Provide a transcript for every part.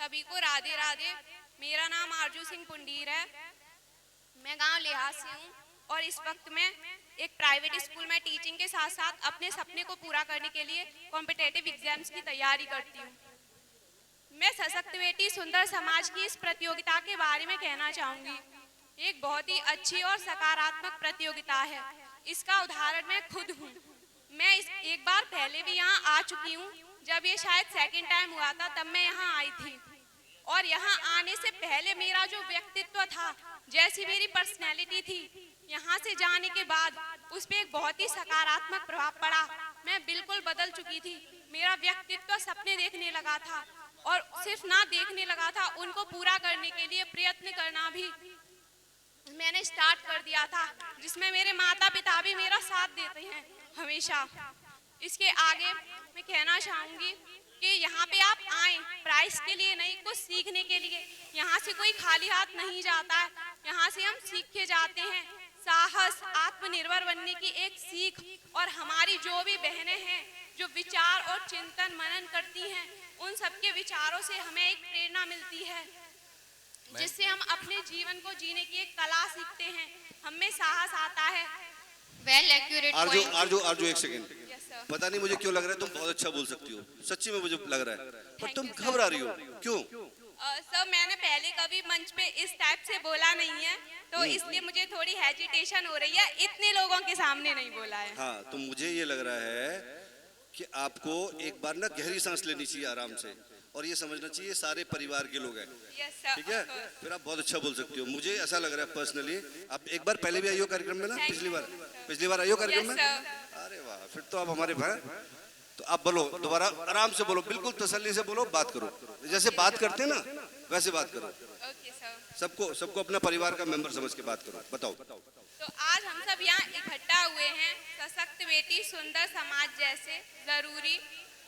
सभी को राधे राधे। मेरा नाम आरजू सिंह पुंडीर है। मैं गांव लिहाज से हूँ और इस वक्त मैं एक प्राइवेट स्कूल में टीचिंग के साथ साथ अपने सपने को पूरा करने के लिए कॉम्पिटिटिव एग्जाम्स की तैयारी करती हूँ। मैं सशक्त बेटी सुंदर समाज की इस प्रतियोगिता के बारे में कहना चाहूँगी। एक बहुत ही अच्छी और सकारात्मक प्रतियोगिता है। इसका उदाहरण मैं खुद हूँ। मैं इस एक बार पहले भी यहाँ आ चुकी हूँ। जब ये शायद सेकंड टाइम हुआ था तब मैं यहाँ आई थी और यहाँ आने से पहले मेरा जो व्यक्तित्व था, जैसी मेरी पर्सनैलिटी थी, यहाँ से जाने के बाद उस पर एक बहुत ही सकारात्मक प्रभाव पड़ा। मैं बिल्कुल बदल चुकी थी। मेरा व्यक्तित्व सपने देखने लगा था और सिर्फ ना देखने लगा था, उनको पूरा करने के लिए प्रयत्न करना भी मैंने स्टार्ट कर दिया था, जिसमें मेरे माता पिता भी मेरा साथ देते हैं हमेशा। इसके आगे मैं कहना चाहूँगी कि यहाँ पे आप आएँ प्राइस के लिए नहीं, कुछ सीखने के लिए। यहाँ से कोई खाली हाथ नहीं जाता है। यहाँ से हम सीख के जाते हैं साहस, आत्मनिर्भर बनने की एक सीख। और हमारी जो भी बहनें हैं जो विचार और चिंतन मनन करती हैं, उन सबके विचारों से हमें एक प्रेरणा मिलती है, जिससे हम अपने जीवन को जीने की एक कला सीखते हैं। हमें साहस आता है। Well accurate. आरजू एक सेकंड। पता नहीं मुझे क्यों लग रहा है तुम बहुत अच्छा बोल सकती हो, सच्ची में मुझे लग रहा है, पर तुम घबरा रही हो क्यों? सर मैंने पहले कभी मंच पे इस टाइप से बोला नहीं है, तो इसलिए मुझे थोड़ी हेजिटेशन हो रही है। इतने लोगों के सामने नहीं बोला है। हाँ, तो मुझे ये लग रहा है कि आपको एक बार ना गहरी सांस लेनी चाहिए आराम से, और ये समझना चाहिए सारे परिवार के लोग हैं। ठीक है, फिर आप बहुत अच्छा बोल सकती हो। मुझे ऐसा लग रहा है पर्सनली। आप एक बार पहले भी आई हो कार्यक्रम में ना, पिछली बार आई हो कार्यक्रम में। अरे वाह, फिर तो आप हमारे भाई। तो आप बोलो दोबारा, आराम से बोलो, बिल्कुल तसल्ली से बोलो, बात करो जैसे बात करते हैं ना वैसे बात करो। सबको अपना परिवार का मेंबर समझ के बात करो। बताओ। तो आज हम सब यहाँ इकट्ठा हुए हैं सशक्त बेटी सुंदर समाज जैसे जरूरी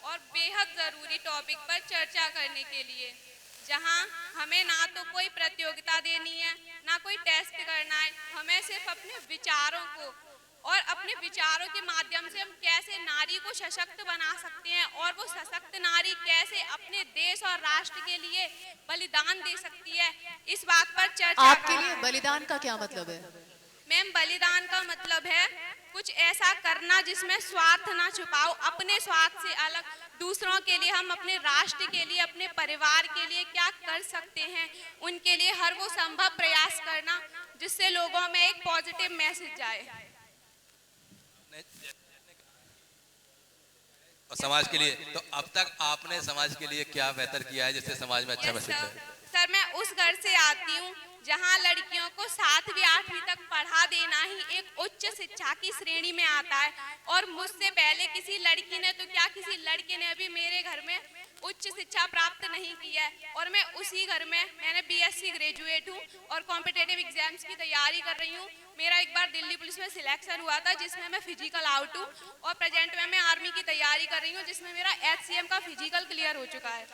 और बेहद जरूरी टॉपिक पर चर्चा करने के लिए, जहाँ हमें ना तो कोई प्रतियोगिता देनी है ना कोई टेस्ट करना है। हमें सिर्फ अपने विचारों को और अपने विचारों के माध्यम से हम कैसे नारी को सशक्त बना सकते हैं और वो सशक्त नारी कैसे अपने देश और राष्ट्र के लिए बलिदान दे सकती है, इस बात पर चर्चा। आपके लिए बलिदान का क्या मतलब है? मैम, बलिदान का मतलब है कुछ ऐसा करना जिसमें स्वार्थ ना छुपाओ, अपने स्वार्थ से अलग, दूसरों के लिए, हम अपने राष्ट्र के लिए, अपने परिवार के लिए क्या कर सकते हैं, उनके लिए हर वो संभव प्रयास करना जिससे लोगों में एक पॉजिटिव मैसेज जाए। और समाज के लिए, तो अब तक आपने समाज के लिए क्या बेहतर किया है जिससे समाज में अच्छा मैसेज जाए? सर, मैं उस घर से आती हूँ जहाँ लड़कियों को 7वीं 8वीं तक पढ़ा देना ही एक उच्च शिक्षा की श्रेणी में आता है, और मुझसे पहले किसी लड़की ने तो क्या, किसी लड़के ने भी मेरे घर में उच्च शिक्षा प्राप्त नहीं की है। और मैं उसी घर में, मैंने बीएससी ग्रेजुएट हूँ और कॉम्पिटिटिव एग्जाम्स की तैयारी कर रही हूँ। मेरा एक बार दिल्ली पुलिस में सिलेक्शन हुआ था, जिसमें मैं फिजिकल आउट हूँ, और प्रेजेंट में मैं आर्मी की तैयारी कर रही हूँ, जिसमें मेरा HCM का फिजिकल क्लियर हो चुका है।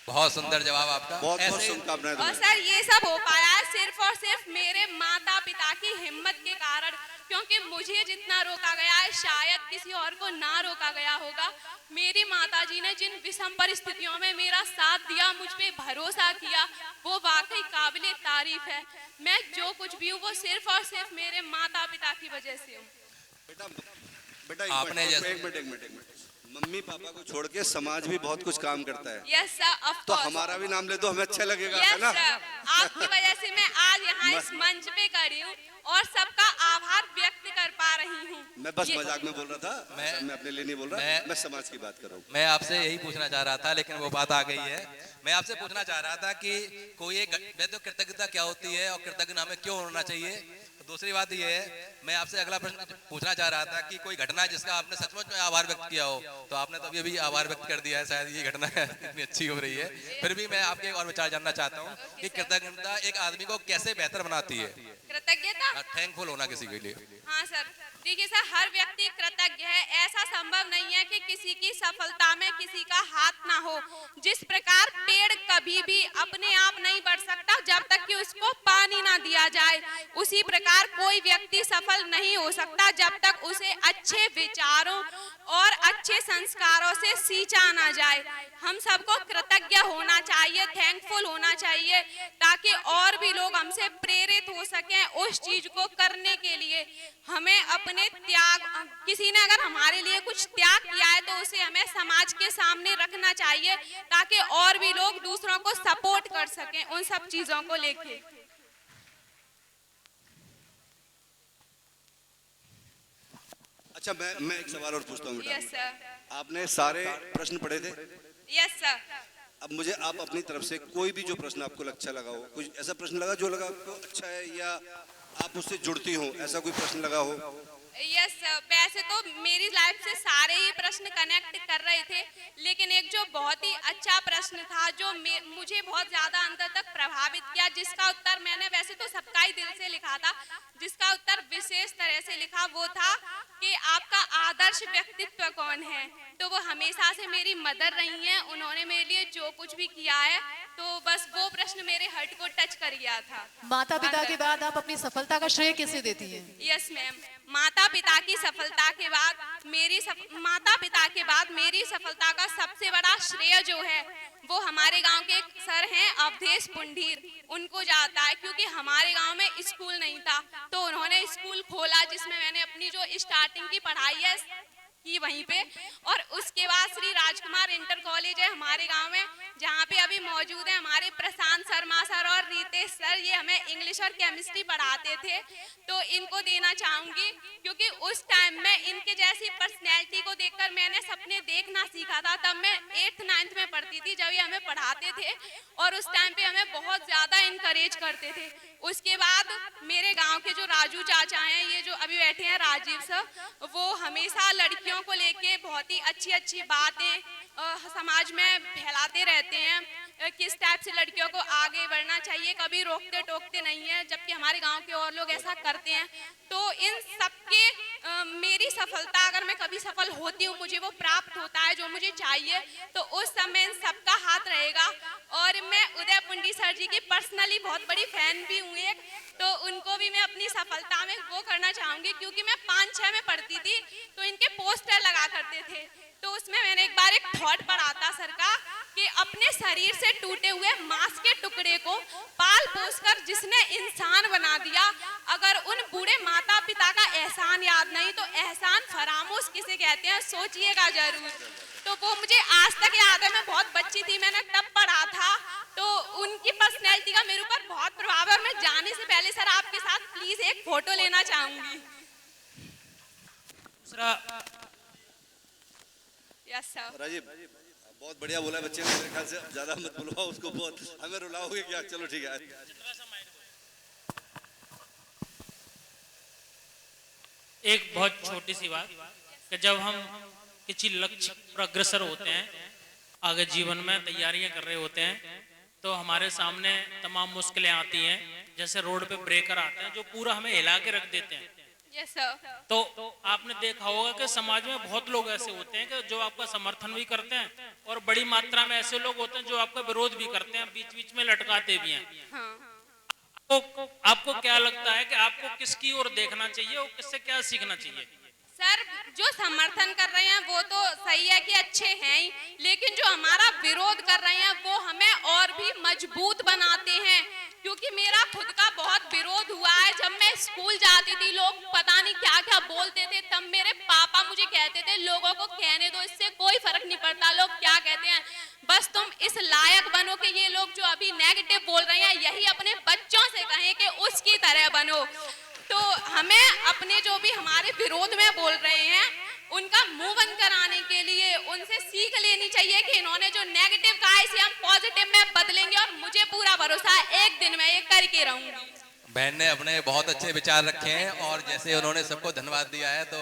बहुत सुंदर जवाब आपका। बहुत शुभकामनाएं। और सर, ये सब हो पाया है सिर्फ और सिर्फ मेरे माता पिता की हिम्मत के कारण, क्योंकि मुझे जितना रोका गया है शायद किसी और को ना रोका गया होगा। मेरी माताजी ने जिन विषम परिस्थितियों में मेरा साथ दिया, मुझ पे भरोसा किया, वो वाकई काबिले तारीफ है। मैं जो कुछ भी हूँ वो सिर्फ और सिर्फ मेरे माता पिता की वजह से हूँ। बेटा आपने एक मिनट, मम्मी पापा को छोड़ के समाज भी बहुत कुछ काम करता है। यस सर, ऑफ तो कोर्स। हमारा भी नाम ले दो, हमें अच्छा लगेगा, है यस ना? सर, आपकी वजह से मैं आज यहाँ इस मंच पे खड़ी हूँ और सबका आभार व्यक्त कर पा रही हूँ। मैं बस मजाक में बोल रहा था, मैं अपने लिए नहीं बोल रहा, मैं समाज की बात कर रहा हूँ। मैं आपसे यही पूछना चाह रहा था, लेकिन वो बात आ गई है। मैं आपसे पूछना चाह रहा था कि कोई एक, मैं तो कृतज्ञता क्या होती है और कृतज्ञ हमें क्यों होना चाहिए। दूसरी बात ये है, मैं आपसे अगला प्रश्न पूछना चाह रहा था कि कोई घटना जिसका आपने सचमुच में आभार व्यक्त किया हो, तो आपने तो अभी आभार व्यक्त कर दिया है, शायद ये घटना इतनी अच्छी हो रही है। फिर भी मैं आपके और विचार जानना चाहता हूँ कि कृतज्ञता एक आदमी को कैसे बेहतर बनाती है। कृतज्ञता, थैंकफुल होना किसी के लिए। हाँ सर, देखिए सर, हर व्यक्ति कृतज्ञ है। ऐसा संभव नहीं है कि किसी की सफलता में किसी का हाथ ना हो। जिस प्रकार पेड़ कभी भी अपने आप नहीं बढ़ सकता जब तक कि उसको पानी ना दिया जाए, उसी प्रकार कोई व्यक्ति सफल नहीं हो सकता जब तक उसे अच्छे विचारों और अच्छे संस्कारों से सींचा ना जाए। हम सबको कृतज्ञ होना चाहिए, थैंकफुल होना चाहिए, ताकि और भी लोग हमसे प्रेरित हो सकें उस चीज को करने के लिए। हमें अपने त्याग, किसी ने अगर हमारे लिए कुछ त्याग किया है तो उसे हमें समाज के सामने रखना चाहिए, ताकि और भी लोग दूसरों को सपोर्ट कर सकें उन सब चीजों को लेके। अच्छा, मैं एक सवाल और पूछता हूँ। Yes sir. आपने सारे प्रश्न पढ़े थे? Yes sir. अब मुझे आप अपनी तरफ से कोई भी जो प्रश्न आपको अच्छा लगा हो, कुछ ऐसा प्रश्न लगा जो लगा आपको अच्छा है या आप उससे जुड़ती हो, ऐसा कोई प्रश्न लगा हो? यस, वैसे तो मेरी लाइफ से सारे ही प्रश्न कनेक्ट कर रहे थे, लेकिन एक जो बहुत ही अच्छा प्रश्न था जो मुझे बहुत ज्यादा अंदर तक प्रभावित किया, जिसका उत्तर मैंने वैसे तो सबका ही दिल से लिखा था, जिसका उत्तर विशेष तरह से लिखा वो था कि आपका आदर्श व्यक्तित्व कौन है। तो वो हमेशा से मेरी मदर रही हैं, उन्होंने मेरे लिए जो कुछ भी किया है, तो बस वो प्रश्न मेरे हार्ट को टच कर गया था। माता पिता के बाद आप अपनी सफलता का श्रेय किसे देती हैं? यस मैम, माता पिता की सफलता के बाद माता पिता के बाद मेरी सफलता का सबसे बड़ा श्रेय जो है वो हमारे गांव के एक सर हैं अवधेश पुंडीर, उनको जाता है, क्योंकि हमारे गांव में स्कूल नहीं था तो उन्होंने स्कूल खोला जिसमें मैंने अपनी जो स्टार्टिंग की पढ़ाई है की वहीं पे, और उसके बाद श्री राजकुमार इंटर कॉलेज है हमारे गांव में, जहाँ पे अभी मौजूद है हमारे प्रशांत शर्मा सर और रितेश सर। ये हमें इंग्लिश और केमिस्ट्री पढ़ाते थे, तो इनको देना चाहूंगी, क्योंकि उस टाइम में इनके जैसी पर्सनैलिटी को देखकर मैंने सपने देखना सीखा था। तब मैं 8th 9th में पढ़ती थी जब ये हमें पढ़ाते थे, और उस टाइम पे हमें बहुत ज्यादा इनकरेज करते थे। उसके बाद मेरे गांव के जो राजू चाचा हैं, ये जो अभी बैठे हैं राजीव सर, वो हमेशा लड़कियों को लेके बहुत ही अच्छी अच्छी बातें समाज में फैलाते रहते हैं, किस टाइप से लड़कियों को आगे बढ़ना चाहिए, कभी रोकते टोकते नहीं है, जबकि हमारे गांव के और लोग ऐसा करते हैं। तो इन सबके मेरी सफलता, अगर मैं कभी सफल होती हूँ, मुझे वो प्राप्त होता है जो मुझे चाहिए, तो उस समय इन सबका हाथ रहेगा। और मैं उदय पुंडी सर जी की पर्सनली बहुत बड़ी फैन भी हूँ एक, तो उनको भी मैं अपनी सफलता में वो करना चाहूंगी, क्योंकि मैं 5-6 में पढ़ती थी तो इनके पोस्टर लगा करते थे, तो उसमें मैंने एक बार एक थॉट पढ़ा था सर का कि अपने शरीर से टूटे हुए मांस के टुकड़े को पाल पोस कर जिसने इंसान बना दिया, अगर उन बूढ़े माता पिता का एहसान याद नहीं तो एहसान फरामोश किसे कहते हैं, सोचिएगा जरूर। तो वो मुझे आज तक याद है, मैं बहुत बच्ची थी, मैंने तब पढ़ा था, तो उनकी पर्सनैलिटी का मेरे ऊपर बहुत प्रभाव है। और मैं जाने से पहले सर आपके साथ प्लीज एक फोटो लेना चाहूंगी। Yes sir. राजीव बहुत बढ़िया बोला बच्चे ने, मेरे ख्याल से ज्यादा मत बुलवाओ उसको, बहुत हमें रुलाओगे क्या? चलो ठीक है। एक बहुत छोटी सी बात कि जब हम किसी लक्ष्य पर अग्रसर होते हैं, आगे जीवन में तैयारियां कर रहे होते हैं, तो हमारे सामने तमाम मुश्किलें आती हैं, जैसे रोड पे ब्रेकर आते हैं जो पूरा हमें हिला के रख देते हैं। Yes sir. तो आपने देखा होगा कि समाज में बहुत लोग ऐसे होते हैं कि जो आपका समर्थन भी करते हैं, और बड़ी मात्रा में ऐसे लोग होते हैं जो आपका विरोध भी करते हैं, बीच बीच में लटकाते भी हैं। हाँ। आपको क्या लगता है कि आपको किसकी ओर देखना चाहिए और किससे क्या सीखना चाहिए? सर, जो समर्थन कर रहे हैं वो तो सही है कि अच्छे हैं ही, लेकिन जो हमारा विरोध कर रहे हैं वो हमें और भी मजबूत बनाते हैं, क्योंकि मेरा खुद का बहुत विरोध हुआ है। जब मैं स्कूल जाती थी लोग पता नहीं क्या क्या बोलते थे, तब मेरे पापा मुझे कहते थे लोगों को कहने दो, इससे कोई फर्क नहीं पड़ता लोग क्या कहते हैं, बस तुम इस लायक बनो कि ये लोग जो अभी नेगेटिव बोल रहे हैं यही अपने बच्चों से कहें कि उसकी तरह बनो। तो हमें अपने जो भी हमारे विरोध में बोल रहे हैं उनका मुंह बंद कराने के लिए उनसे सीख लेनी चाहिए कि इन्होंने जो नेगेटिव कहा है इसे हम पॉजिटिव में बदलेंगे, और मुझे पूरा भरोसा है एक दिन में ये करके रहूंगी। बहन ने अपने बहुत अच्छे विचार रखे हैं, और जैसे उन्होंने सबको धन्यवाद दिया है, तो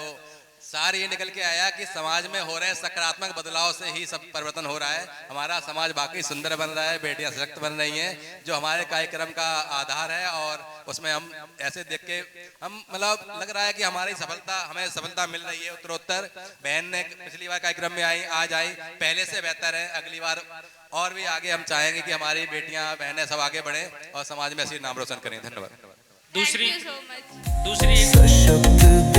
सार ये निकल के आया कि समाज में हो रहे सकारात्मक बदलाव से ही सब परिवर्तन हो रहा है। हमारा समाज बाकी सुंदर बन रहा है, बेटियां सशक्त बन रही हैं, जो हमारे कार्यक्रम का आधार है। और उसमें हम ऐसे देख के हम मतलब लग रहा है कि हमारी सफलता, हमें सफलता मिल रही है उत्तरोत्तर। बहन ने पिछली बार कार्यक्रम में आई, आज आई, पहले से बेहतर है। अगली बार और भी आगे हम चाहेंगे कि हमारी बेटियां बहनें सब आगे बढ़ें और समाज में ऐसे नाम रोशन करें। धन्यवाद। दूसरी Thank you so much. दूसरी सशक्त